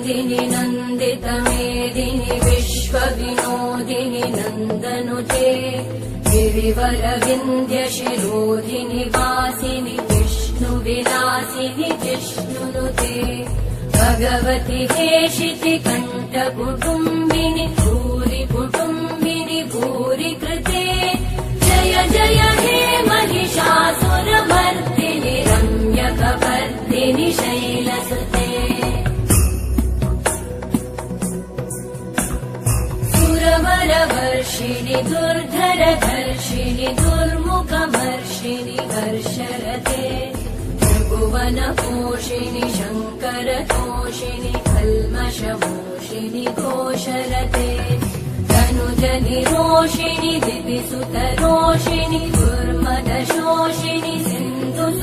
नन्दिनि नन्दितमेदिनि विश्वविनोदिनि नन्दनुते गिरिवरविन्द्यशिरोधिनि वासिनि विष्णुविलासिनि जिष्णुनुते भगवति हेशिति कण्ठकुटुम्बिनि भूरि कुटुम्बिनि भूरि कृते जय जय हे महिषासुरमर्दिनि रम्यकपर्दिनि शैलसुते सुरवरवर्षिणि दुर्धरधर्षिणि दुर्मुखमर्षिणि हर्षरते त्रिभुवनपोषिणि शङ्करतोषिणि कल्मषमोषिणि घोषरते तनुजनिरोषिणि दितिसुतरोषिणि दुर्मदशोषिणि सिन्धुसुते